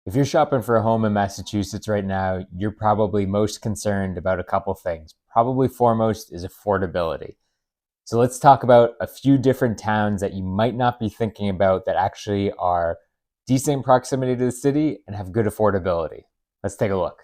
If you're shopping for a home in Massachusetts right now, you're probably most concerned about a couple things. Probably foremost is affordability. So let's talk about a few different towns that you might not be thinking about that actually are decent proximity to the city and have good affordability. Let's take a look.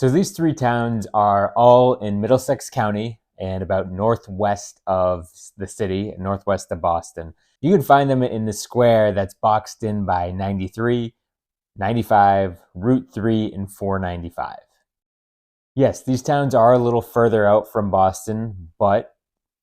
So these three towns are all in Middlesex County and about northwest of the city, northwest of Boston. You can find them in the square that's boxed in by 93, 95, Route 3, and 495. Yes, these towns are a little further out from Boston, but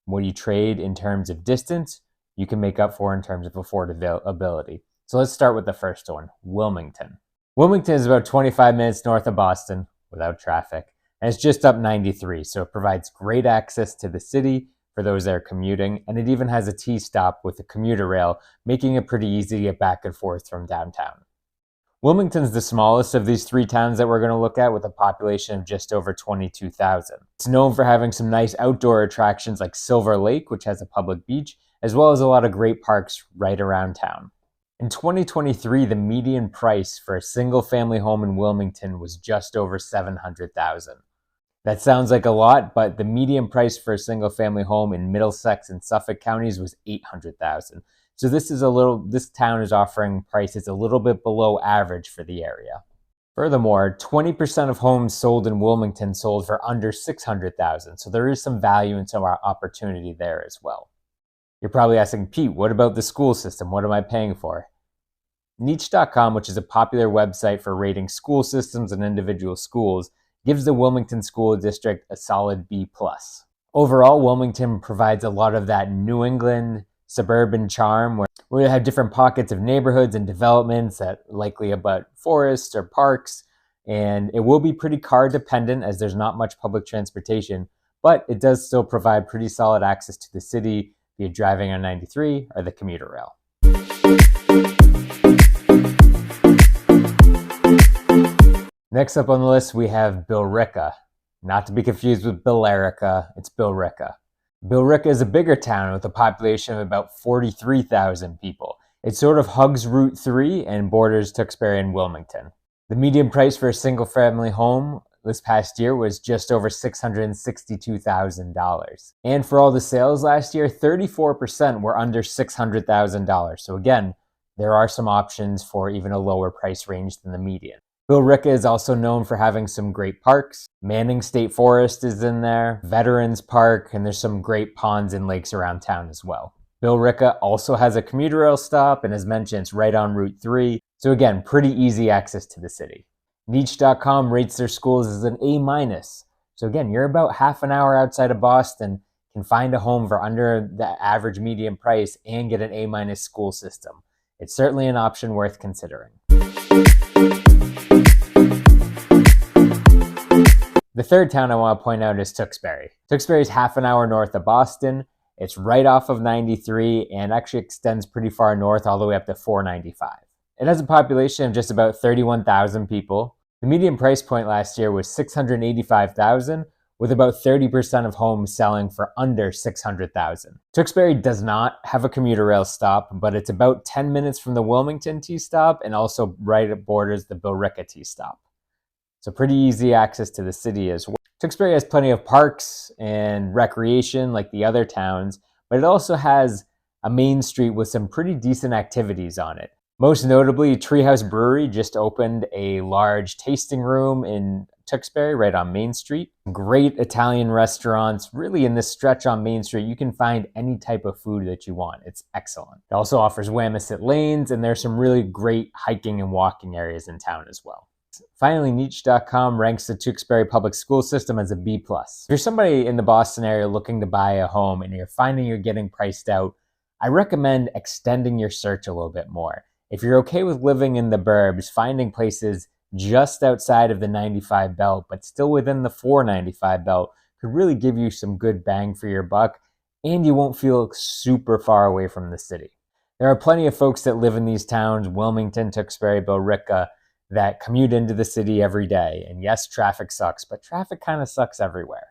what you trade in terms of distance, you can make up for in terms of affordability. So let's start with the first one, Wilmington. Wilmington is about 25 minutes north of Boston without traffic, and it's just up 93, so it provides great access to the city for those that are commuting, and it even has a T-stop with a commuter rail, making it pretty easy to get back and forth from downtown. Wilmington's the smallest of these three towns that we're going to look at, with a population of just over 22,000. It's known for having some nice outdoor attractions like Silver Lake, which has a public beach, as well as a lot of great parks right around town. In 2023, the median price for a single-family home in Wilmington was just over $700,000. That sounds like a lot, but the median price for a single-family home in Middlesex and Suffolk counties was $800,000. So this town is offering prices a little bit below average for the area. Furthermore, 20% of homes sold in Wilmington sold for under $600,000, so there is some value and some opportunity there as well. You're probably asking, Pete, what about the school system? What am I paying for? Niche.com, which is a popular website for rating school systems and individual schools, gives the Wilmington School District a solid B+. Overall, Wilmington provides a lot of that New England suburban charm where you have different pockets of neighborhoods and developments that likely abut forests or parks, and it will be pretty car dependent as there's not much public transportation, but it does still provide pretty solid access to the city via driving on 93 or the commuter rail. Next up on the list, we have Billerica. Not to be confused with Billerica, it's Billerica. Billerica is a bigger town with a population of about 43,000 people. It sort of hugs Route 3 and borders Tewksbury and Wilmington. The median price for a single-family home this past year was just over $662,000. And for all the sales last year, 34% were under $600,000. So again, there are some options for even a lower price range than the median. Billerica is also known for having some great parks. Manning State Forest is in there, Veterans Park, and there's some great ponds and lakes around town as well. Billerica also has a commuter rail stop, and as mentioned, it's right on Route 3. So again, pretty easy access to the city. Niche.com rates their schools as an A-. So again, you're about half an hour outside of Boston, can find a home for under the average median price and get an A- school system. It's certainly an option worth considering. The third town I want to point out is Tewksbury. Tewksbury is half an hour north of Boston. It's right off of 93 and actually extends pretty far north all the way up to 495. It has a population of just about 31,000 people. The median price point last year was $685,000, with about 30% of homes selling for under $600,000. Tewksbury does not have a commuter rail stop, but it's about 10 minutes from the Wilmington T-stop and also right at borders the Billerica T-stop. So pretty easy access to the city as well. Tewksbury has plenty of parks and recreation like the other towns, but it also has a main street with some pretty decent activities on it. Most notably, Treehouse Brewery just opened a large tasting room in Tewksbury right on Main Street. Great Italian restaurants. Really, in this stretch on Main Street, you can find any type of food that you want. It's excellent. It also offers Wamisit lanes, and there's some really great hiking and walking areas in town as well. Finally, Niche.com ranks the Tewksbury public school system as a B+. If you're somebody in the Boston area looking to buy a home and you're finding you're getting priced out, I recommend extending your search a little bit more. If you're okay with living in the burbs, finding places just outside of the 95 belt, but still within the 495 belt, could really give you some good bang for your buck, and you won't feel super far away from the city. There are plenty of folks that live in these towns, Wilmington, Tewksbury, Billerica, that commute into the city every day. And yes, traffic sucks, but traffic kind of sucks everywhere.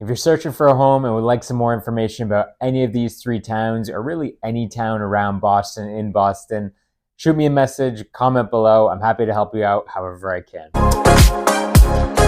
If you're searching for a home and would like some more information about any of these three towns, or really any town around Boston, in Boston, shoot me a message, comment below. I'm happy to help you out however I can.